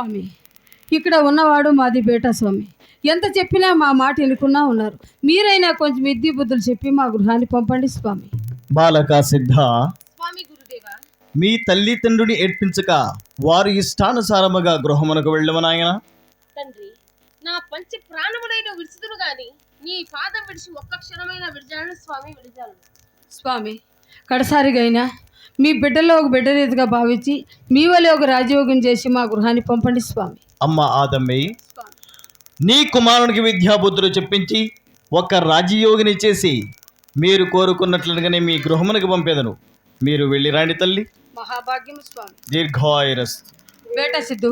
స్వామి, ఇక్కడ ఉన్నవాడు మాది బేటా స్వామి. ఎంత చెప్పినా మా మాట వినుకున్నా ఉన్నారు. మీరైనా కొంచెం విద్య బుద్ధులు చెప్పి మా గృహాన్ని పంపండి స్వామి. బాలక సిద్ధ, స్వామి గురుదేవా, మీ తల్లిదండ్రుని ఏడ్పించక వారి ఇష్టానుసారముగా గృహమునకు వెళ్ళము నాయన. తండ్రి, నా పంచ ప్రాణములైన విడుచుదును గాని నీ పాదం విడిచి ఒక్క క్షణమైన విడిచాను స్వామి, విడిచాను. స్వామి, కడసారిగైనా మీ బిడ్డలో ఒక బిడ్డ రీతిగా భావించి మీ వల్ల ఒక రాజయోగం చేసి మా గృహాన్ని పంపండి స్వామి. అమ్మ ఆదమ్మి, స్వామి, నీ కుమారునికి విద్యాబుద్ధులు చెప్పించి ఒక రాజయోగిని చేసి మీరు కోరుకున్నట్లుగానే మీ గృహమునకు పంపేదను. మీరు వెళ్ళి రాండి తల్లి. మహాభాగ్యం స్వామి. దీర్ఘాయురస్. బేటా సిద్ధు,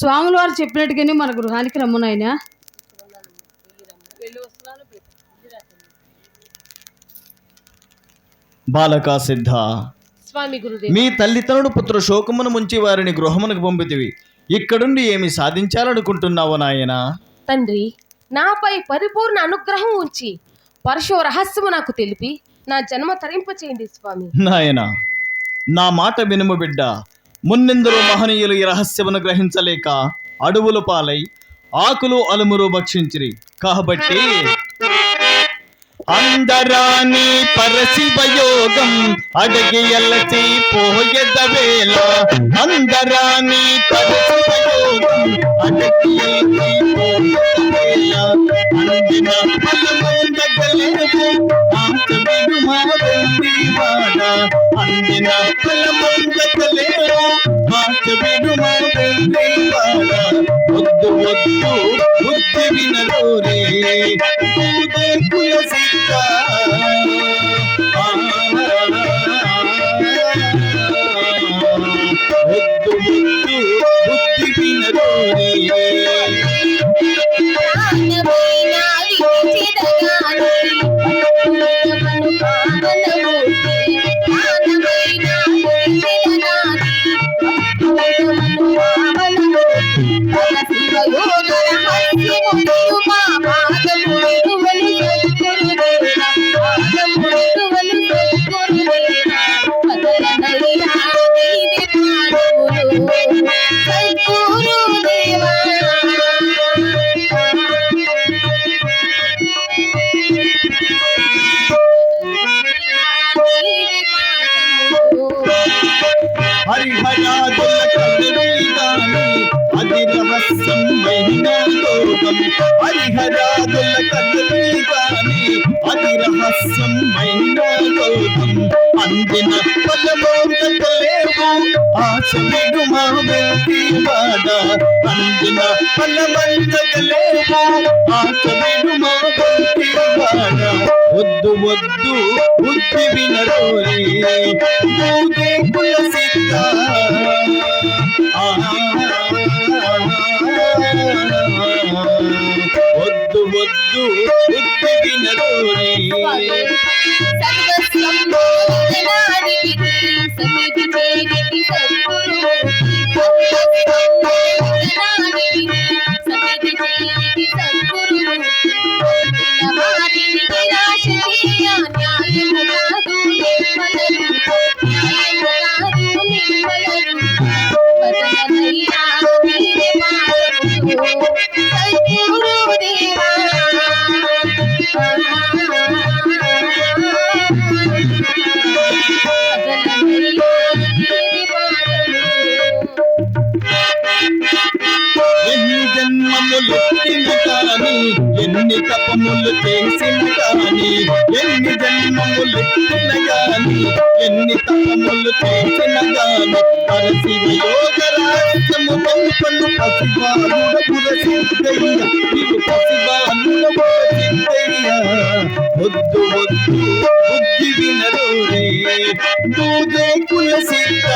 స్వాముల వారు చెప్పినట్టుగానే మన గృహానికి రమ్మునాయనా. బాలక సిద్ధ, స్వామి గురుదేవ, మీ తల్లిదండ్రుడు పుత్ర శోకమును ముంచి వారిని గృహమునకు పంపితివి. ఇక్కడుండి ఏమి సాధించాలనుకుంటున్నావు నాయన? తండ్రి, నాపై పరిపూర్ణ అనుగ్రహం ఉంచి పరశు రహస్యము నాకు తెలిపి నా జన్మ తరింప చేయండి స్వామి. నాయన, నా మాట వినుము బిడ్డ. మున్నెందరూ మహనీయులు ఈ రహస్యమును గ్రహించలేక అడవుల పాలై ఆకులు అలుమురు భక్షించిరి. కాబట్టి అందరాని పరశివయోగం అడిగి ఎల్లచి పోయెదవేళ. అందరాని పరశివయోగం అడిగి ఎల్లచి పోయెదవేళ. అందిన ఫలమందగలేవు ఆశ విడుమా వెండివాడ. అందిన ఫలమందగలేవు ఆశ విడుమా వెండివాడ. వద్దు వద్దు బుద్ధి వినరోరే కుల సిద్ధ. వద్దు వద్దు బుద్ధి వినరోరే. హరిహరాదుల కదలిగాని అది రహస్యమైన లోకం. హరిహరాదుల కదలిగాని అది రహస్యమైన లోకం. అందిన ఫలమోదలేవు ఆశ విడుమా వెండివాడ. అందిన ఫలమందగలేవు ఆశ విడుమా వెండివాడ. వద్దు వద్దు బుద్ధి వినరోరే దూదే కుల సిద్ధ. వద్దు వద్దు బుద్ధి వినరోరే. ఎన్ని జన్మములెత్తిన కాని ఎన్ని తపములు చేసిన కాని. ఎన్ని జన్మములెత్తిన కాని ఎన్ని తపములు చేసిన కాని. పరశివయోగ రహస్యము పంపను పసిబాలుడ పురసిద్ధయ్య. నీవు పసిబాలుడ పురసిద్ధయ్య. వద్దు వద్దు బుద్ధి వినరోరే దూదే కుల సిద్ధ.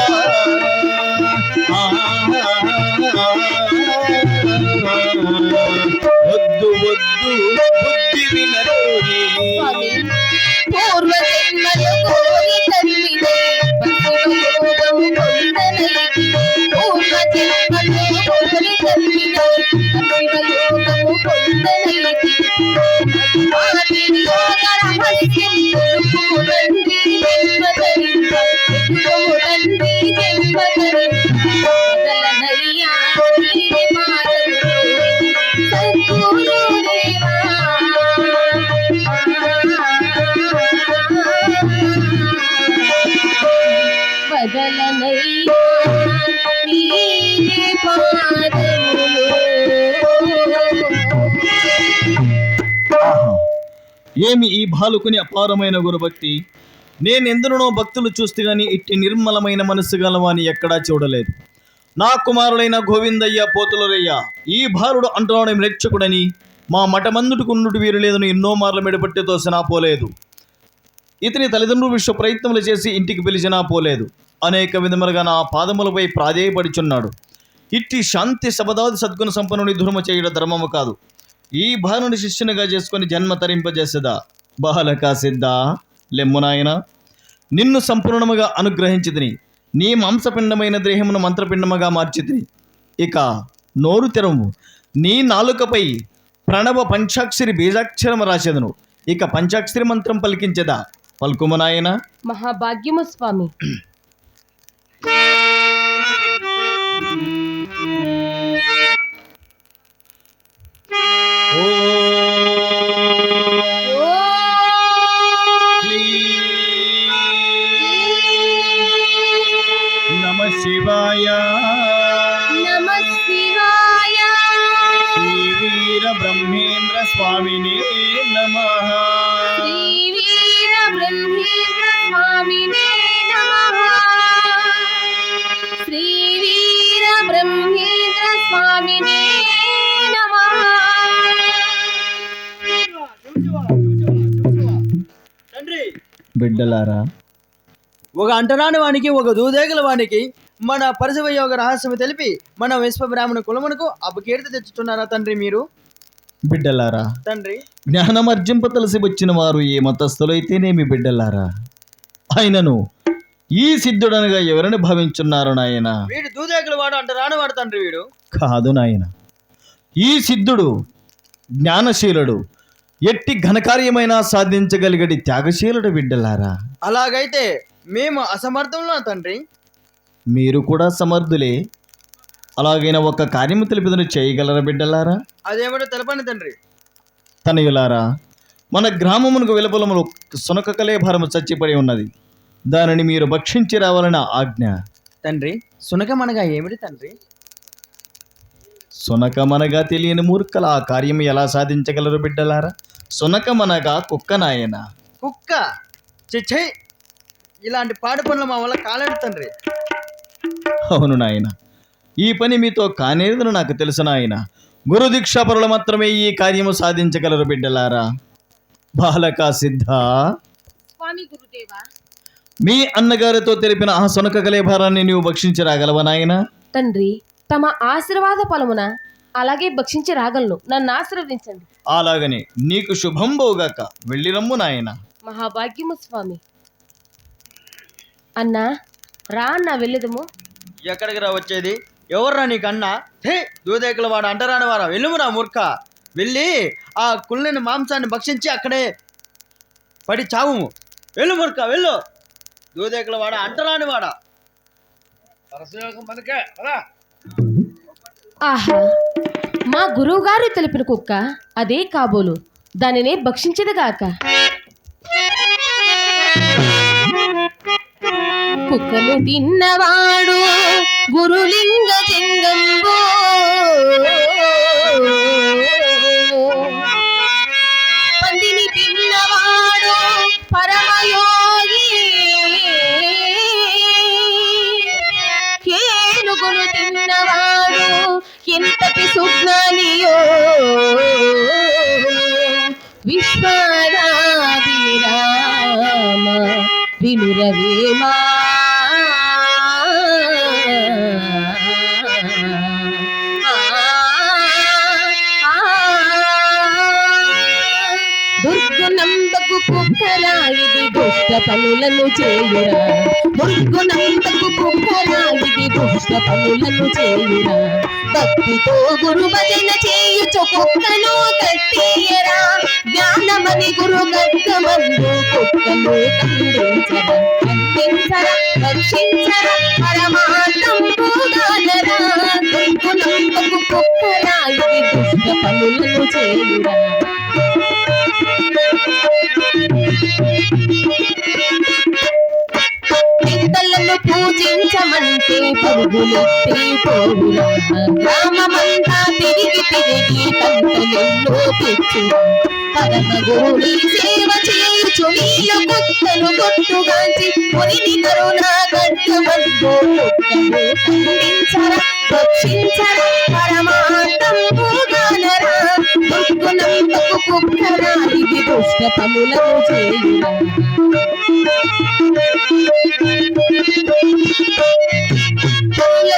వద్దు వద్దు బుద్ధి వినరోరే. పూర్వ జన్మలు కోరి తల్లినే పశుయోగము పొందనైతి. పూర్వ జన్మలు కోరి తల్లినే పశుయోగము ఏమి ఈ బాలుకుని అపారమైన గురుభక్తి! నేనెందరినో భక్తులు చూస్తే గాని ఇట్టి నిర్మలమైన మనస్సు గలవాని ఎక్కడా చూడలేదు. నా కుమారుడైన గోవిందయ్య పోతులరయ్య ఈ బాలుడు అంటున్నాడు రక్షకుడని మా మఠమందుటుకున్నుటి వీరు లేదని ఎన్నో మార్ల మెడపట్టి తోసినా పోలేదు. ఇతని తల్లిదండ్రులు విశ్వ ప్రయత్నములు చేసి ఇంటికి పిలిచినా పోలేదు. అనేక విధములుగా నా పాదములపై ప్రాధేయపడుచున్నాడు. ఇట్టి శాంతి శబదాది సద్గుణ సంపన్నుని ధర్మ చేయడం ధర్మము కాదు. ఈ బాలుని శిష్యునిగా చేసుకొని జన్మ తరింపజేసేదా. బాలక సిద్ధ లెమ్మునాయన, నిన్ను సంపూర్ణముగా అనుగ్రహించితిని. నీ మాంసపిండమైన దేహమును మంత్రపిండముగా మార్చితిని. ఇక నోరు తెరము. నీ నాలుకపై ప్రణవ పంచాక్షరి బీజాక్షరము రాసేదను. ఇక పంచాక్షరి మంత్రం పలికించదా. పలుకుము నాయన. మహాభాగ్యము స్వామి. నమ శివాయ నమ శివాయ. శ్రీ వీర బ్రహ్మేంద్ర స్వామినే నమః. శ్రీ వీర బ్రహ్మేంద్ర స్వామినే నమః. శ్రీ వీర బ్రహ్మేంద్ర స్వామినే నమః. తండ్రి, బిడ్డలారా, ఒక అంటరాని వానికి ఒక దూదేగల వానికి మన పరిసవయోగ రహస్యం తెలిపి మన విశ్వబ్రాహ్మణ కులమునకు అపకీర్తి తెచ్చుతున్నారా తండ్రి మీరు? బిడ్డలారా, తండ్రి, జ్ఞానం అర్జింపతలసి వచ్చిన వారు ఏ మతస్థులైతేనేమి బిడ్డలారా, ఆయనను ఈ సిద్ధుడనగా ఎవరిని భావించున్నారు నాయన? వీడు దూదేగల వాడు అంటరాని వాడు తండ్రి వీడు. కాదు నాయన, ఈ సిద్ధుడు జ్ఞానశీలుడు, ఎట్టి ఘనకార్యమైనా సాధించగలిగడి త్యాగశీలుడు బిడ్డలారా. అలాగైతే మేము అసమర్థంలో తండ్రి. మీరు కూడా సమర్థులే. అలాగైనా ఒక కార్యము తెలిపిదను చేయగలరా బిడ్డలారా? అదేమిటో తెలపండి తండ్రి. తనయులారా, మన గ్రామమునకు వెలుపలములో సునక కలేభారము చచ్చిపడి ఉన్నది. దానిని మీరు భక్షించి రావాలని ఆజ్ఞ. తండ్రి, సునకమనగా ఏమిటి తండ్రి? సునకమనగా తెలియని మూర్ఖల ఆ కార్యం ఎలా సాధించగలరు బిడ్డలారా? సునకమనగా కుక్క నాయన. కుక్క? చిచ్చే, ఇలాంటి పాడు పనులు మా వల్ల కాలేదు తండ్రి. అవును నాయన, ఈ పని మీతో కానేదని నాకు తెలుసు నాయన. గురు దీక్షాపరులు మాత్రమే ఈ కార్యము సాధించగలరు బిడ్డలారా. బాలక సిద్ధ, స్వామి గురుదేవా. మీ అన్నగారితో తెలిపిన ఆ సునక కలేభారాన్ని నీవు భక్షించి రాగలవా నాయన? తండ్రి, తమ ఆశీర్వాద ఫలమున అలాగే భక్షించి రాగలను. నన్ను ఆశీర్వదించండి. అలాగనే నీకు శుభం బోగాక. వెళ్ళిరమ్ము నాయన. మహాభాగ్యము స్వామి. అన్నా రా అన్నా, వెళ్ళదము. ఎక్కడికి రా వచ్చేది? ఎవర్రా నీకన్నా? హే, దూదేకల వాడు అంటరాని వారా, వెళ్ళుమురా మూర్ఖ. వెళ్ళి ఆ కుళ్ళని మాంసాన్ని భక్షించి అక్కడే పడి చావుము. వెళ్ళు మూర్ఖ, వెళ్ళు. దూదేకల వాడ అంటరాని వాడా. ఆహా, మా గురువు గారు తెలిపిన కుక్క అదే కాబోలు. దానినే భక్షించదుగాక. కుక్కను తిన్నవాడు గురులింగ జింగంబో. పందిని తిన్నవాడు పరమయోగి. ఏనుగును తిన్నవాడు ఎంతటి సుజ్ఞానియో. విశ్వనాభిరామ వినురవేమా. దుర్గుణంబకు కుక్కరా ఇది దుష్ట పనులను చేయురా. దుర్గుణంబకు కుక్కరా ఇది దుష్ట పనులను చేయురా. భక్తితో గురు భజన చేయుచు కుక్కను కట్టేయరా. జ్ఞానమని గురు గర్గమందు కుక్కను ఖండించరా. ఖండించరా, వర్షించరా, పరమాత్మంబుగానరా. దుర్గుణంబకు కుక్కరా ఇది దుష్ట పనులను చేయురా. పెద్దలను పూజించమంటే పరుగులెత్తి పోవురా. గ్రామమంతా తిరిగి తిరిగి తంతలెన్నో తెచ్చురా. పరమ గోడి సేవ చేయుచు వీలు కుక్కను కొట్టుగాంచి మురిని కరుణా గడ్డమందు ఖండించర రక్షించర పరమాత్మంబుగానరా దుఃఖునందుకు కుక్కరా ఇది దుష్ట పనులను చేయురా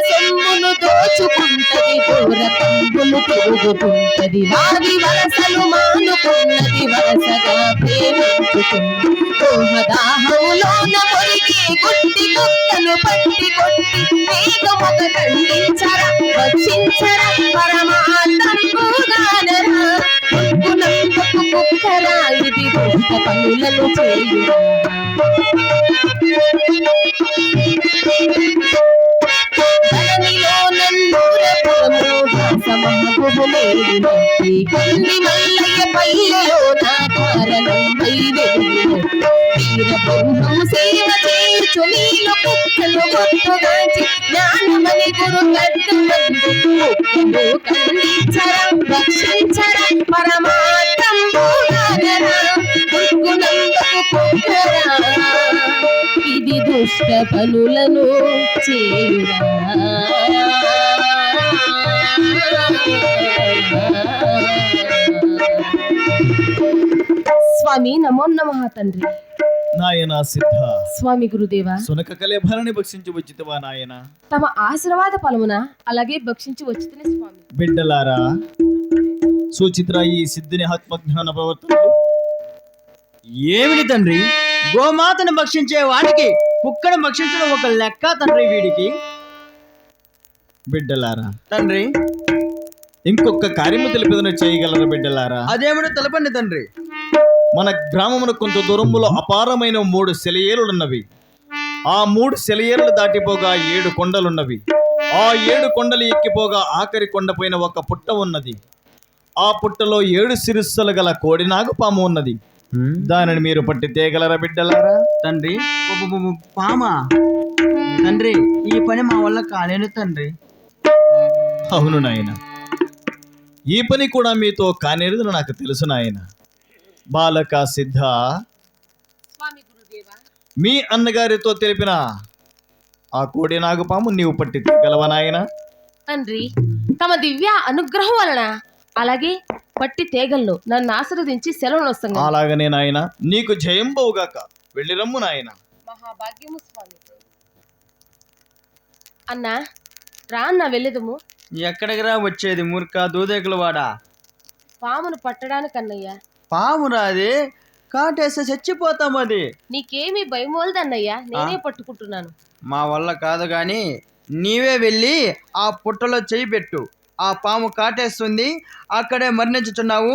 సొమ్మును దోచుకుంటది దూర తంబులు తిరుగుతుంటది వారి వరసలు మానుకున్నది వరసగా ప్రేమించుకుంది దోహదాహములోన మురిగి గుట్టి కుక్కను పట్టి కొట్టి వేగముగ ఖండించర రక్షించర పరమాత్మంబుగానరా దుఃఖునందుకు కుక్కరా ఇది దుష్ట పనులను చేయురా కొన్ని మల్లయ్య పల్లెలో నా కారణం వీర బ్రహ్మం సేవ చేయుచు నీలో కుక్కలు గొప్పగాంచి జ్ఞానమని గురు గడ్డమందు కుక్కలు ఖండించర రక్షించర పరమాత్మంబుగానరా దుర్గుణందుకు కుక్కరా ఇది దుష్ట పనులను చేయురా స్వామి నమో నమః తండ్రి. నాయనా సిద్ధ స్వామి గురుదేవా సునక కలేభరణి భక్షించి వచ్చితవా నాయన తమ ఆశీర్వాద ఫలమున అలాగే భక్షించి వచ్చితిని స్వామి. బిడ్డలారా సూచిత్ర ఈ సిద్ధిని ఆత్మజ్ఞాన ప్రవర్తనలు ఏమిటి తండ్రి? గోమాతను భక్షించే వాడికి కుక్కను భక్షించడం ఒక లెక్క తండ్రి వీడికి. బిడ్డలారా తండ్రి ఇంకొక కార్యము తెలిపిదన చేయగలరా బిడ్డలారా? అదేమిటో తెలపండి తండ్రి. మన గ్రామమున కొంత దూరములో అపారమైన 3 సెలయేరులున్నవి. ఆ 3 సెలయేరులు దాటిపోగా 7 కొండలున్నవి. ఆ 7 కొండలు ఎక్కిపోగా ఆఖరి కొండపైన ఒక పుట్ట ఉన్నది. ఆ పుట్టలో 7 శిరస్సులు గల కోడినాగుపాము ఉన్నది. దానిని మీరు పట్టి తేగలరా బిడ్డలారా? తండ్రి పామా? తండ్రి ఈ పని మా వల్ల కాలేను తండ్రి. అవును నాయన, ఈ పని కూడా మీతో కానేరుదని నాకు తెలుసు నాయన. బాలక సిద్ధ, స్వామి గురుదేవా మీ అన్నగారితో తెలిపిన ఆ కోడి నాగుపాము నీవు పట్టి తేగలవా నాయన? తండ్రి తమ దివ్య అనుగ్రహం వలన అలాగే పట్టి తేగలను నన్ను ఆశీర్వదించి సెలవును వస్తాను. అలాగనే నాయన, నీకు జయం బవుగాక. వెళ్ళి రమ్ము నాయన. మహాభాగ్యము స్వామి. అన్నా రా అన్న వెళ్ళేదము. ఎక్కడికి రా వచ్చేది మూర్ఖ దూదేకుల వాడా? పామును పట్టడానికి అన్నయ్య. పాము రాది, కాటేస్తే చచ్చిపోతాం. అది నీకేమీ భయమోలదన్నయ్యా, నేనే పట్టుకుంటున్నాను. మా వల్ల కాదు గాని నీవే వెళ్ళి ఆ పుట్టలో చేయి పెట్టు. ఆ పాము కాటేస్తుంది, అక్కడే మరణించుచున్నావు.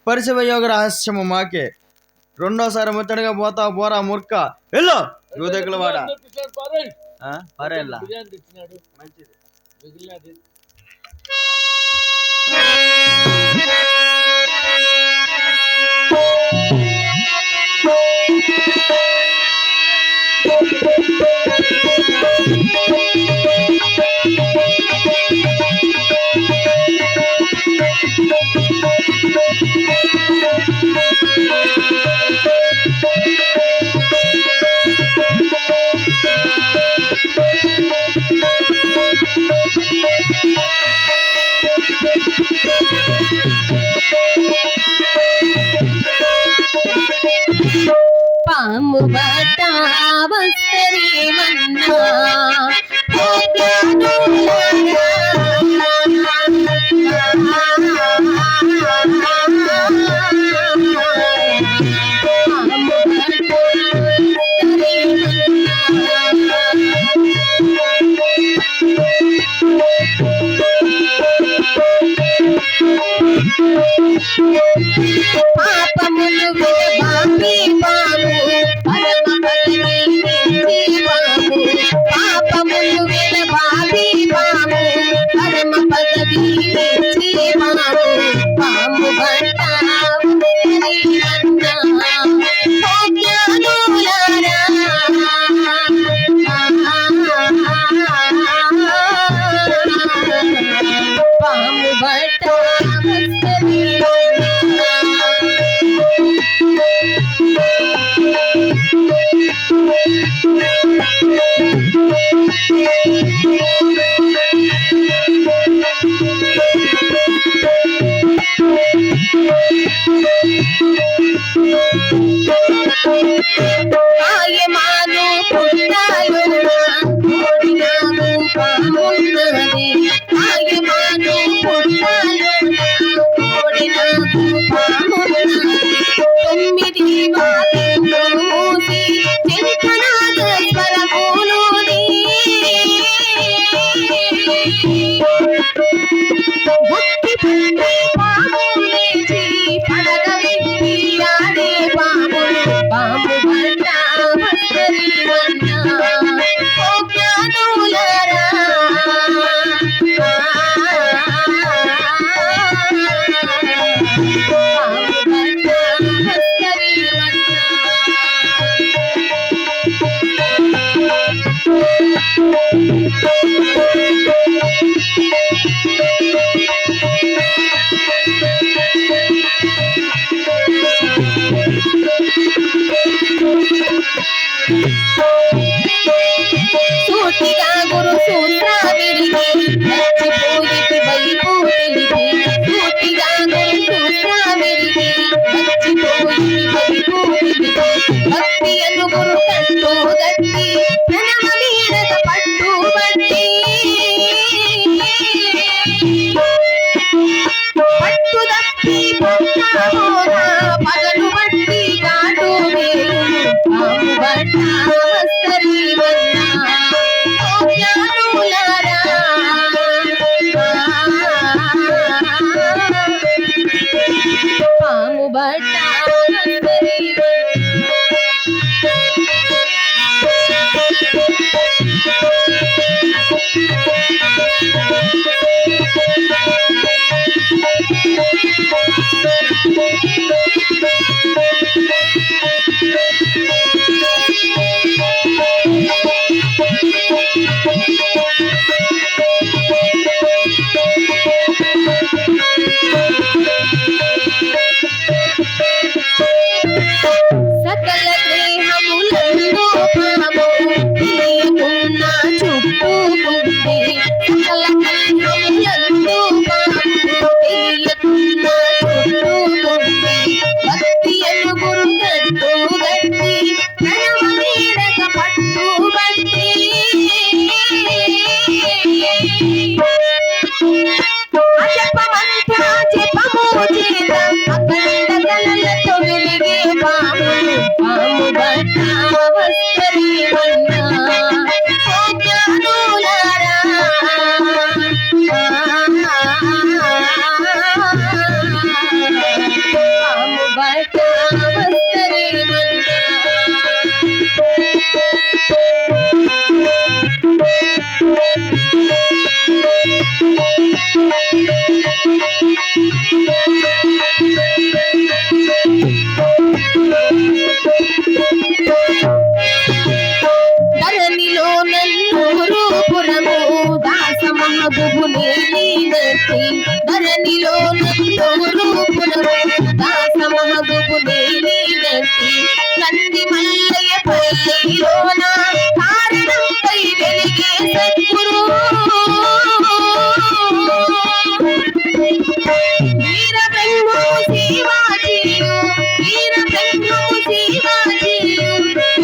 పరిశివయోగ రహస్యము మాకే. రెండోసారి ముచ్చటగా పోతావు పోరా మూర్ఖ. వెళ్ళు దూదేకుల వాడా. పరేలా మంచిది. పాము బట్ట వస్తరేమన్నా పాపములు విడబాపి పాము పరమ పదవి పాము. పాపములు విడబాపి పాము పరమ పదవి పాము. పాము బట్ట పాము బట్ట ఆయమాను పుట్టాలోన కోడినాగు పామున్నది. ఆయమాను పుట్టాలోన కోడినాగు పామున్నది. 9 వాకిళ్ళు మూసి చింతనాద స్వరములోని బుద్ధి పట్టి పాము లేచి పడగ విప్పి ఆడే పాములు. పాము బట్ట వస్తరి వన్న ఓ జ్ఞానులారా. పాము బట్ట వస్తరి వన్న సూటిగా గురు సూత్ర విరిగి నచ్చిపోయి వైపు తెలిపి. సూటిగా గురు సూత్ర విరిగి నచ్చిపోయి వైపు తెలిపి. భక్తి అను గురు కట్టు గట్టి ప్రణవ వీరత పట్టు బట్టి. పట్టు తప్పి పొట్టామోనా పగలు బట్టి కాటు వేలు. పాము బట్ట వస్తరి వన్న ఓ జ్ఞానులారా. పాము బట్ట వస్తరి సకల దేహములందు పాము తెలియకున్న చుట్టుకుంది. సకల దేహములందు పాము తెలియకున్న చుట్టుకుంది. భక్తి అను గురు గట్టు గట్టి ప్రణవ వీరక పట్టు బట్టి. అజపమంత్ర జపము చేత అఖండ కలలతో వెలిగే పాములు. పాము బట్ట వస్తరి వన్న ఓ జ్ఞానులారా. పాము బట్ట వస్తరి వన్న ధరణిలో నన్నూరు పురము దాస మహబూబు నేలినట్టి. ధరణిలో నన్నూరు పురము దాస మహబూబు నేలినట్టి. నంది మల్లయ్య పల్లిలోన కారణంపై వెలిగే సద్గురు. వీర బ్రహ్మము శివాజీయు వీర బ్రహ్మము శివాజీయు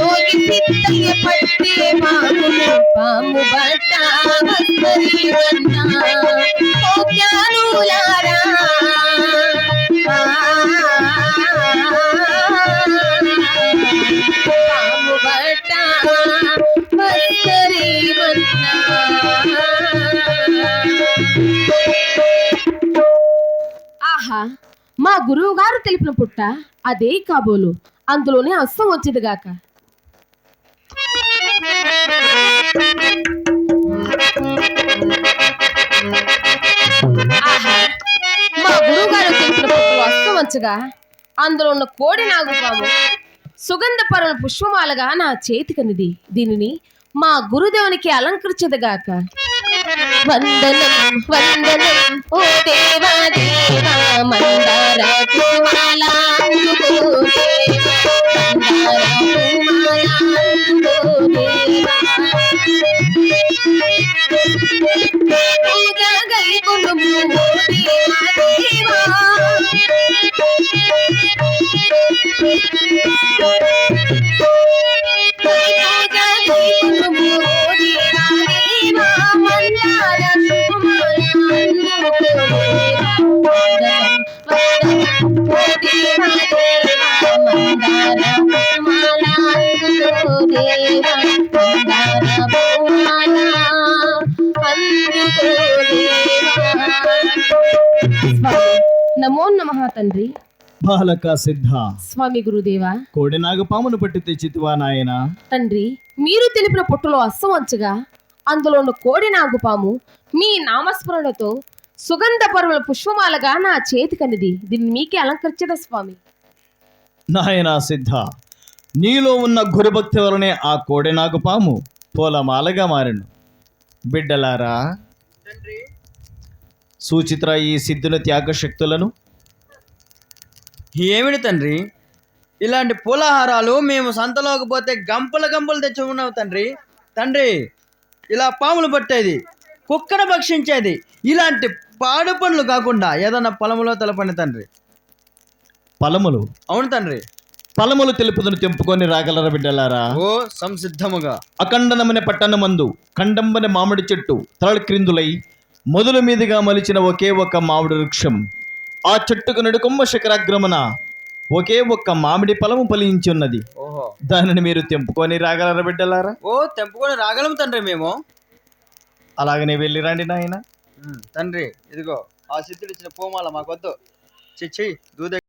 యోగి సిద్ధయ్య పట్టే పాములు. పాము బట్ట వస్తరి వన్న ఓ జ్ఞానులారా. పాము బట్ట వస్తరి వన్న. ఆహా, మా గురువు గారు తెలిపిన పుట్ట అదే కాబోలు. అందులోనే అస్సం వచ్చేదిగాక. ఆహా, మా గురువు గారు తెలిపిన పుట్టలో అస్సం వచ్చగా అందులో ఉన్న కోడి నాగుపాము సుగంధ పరుల పుష్పమాలగా నా చేతికనిది. దీనిని మా గురుదేవునికి అలంకరించదుగాక. వందనం వందనం ఓ దేవా దేవా మందార పూమాల అందుకో దేవా. మందార పూమాల అందుకో దేవా. పూజ గైకొనుము ఓ దేవా దేవా. నమో నమః తండ్రి. బాలక సిద్ధ, స్వామి గురుదేవా. కోడి నాగపామును పట్టి తెచ్చితివా నాయన? తండ్రి, మీరు తెలిపిన పుట్టులో అస్సం వంచగా అందులో ఉన్న కోడి నాగుపాము మీ నామస్మరణతో సుగంధ పరుల పుష్పమాలగా నా చేతికనిది. దీన్ని మీకే అలంకరించదా స్వామి? నాయన సిద్ధ, నీలో ఉన్న గురుభక్తి వలనే ఆ కోడి నాగపాము పూలమాలగా మారెను. బిడ్డలారా, తండ్రి సూచిత్ర ఈ సిద్ధుల త్యాగ శక్తులను. ఏమిటి తండ్రి, ఇలాంటి పూలహారాలు మేము సంతలోకి పోతే గంపలు గంపలు తెచ్చి ఉన్నావు తండ్రి. తండ్రి, ఇలా పాములు పట్టేది, కుక్కను భక్షించేది, ఇలాంటి పాడు పనులు కాకుండా ఏదన్నా పొలంలో తెలపండి తండ్రి. ఫలములు? అవును తండ్రి. ఫలములు తెలుపుదును తెంపుకొని రాగలరా బిడ్డలారా? ఓ సంసిద్ధముగా. అఖండనమనే పట్టణమందు ఖండంబని మామిడి చెట్టు తలల క్రిందులై మొదలు మీదుగా మలిచిన ఒకే ఒక్క మామిడి వృక్షం. ఆ చెట్టుకు నడుకొమ్మ శిఖరాగ్రమణ ఒకే ఒక్క మామిడి ఫలము ఫలించి ఉన్నది. ఓహో, దానిని మీరు తెంపుకొని రాగలరా బిడ్డలారా? ఓ తెంపుకొని రాగలం తండ్రి మేము. అలాగనే వెళ్ళి రండి నాయన. తండ్రి, ఇదిగో ఆ సిద్ధుడు ఇచ్చిన పూమాల మాకొద్దు. చిచ్చి దూదే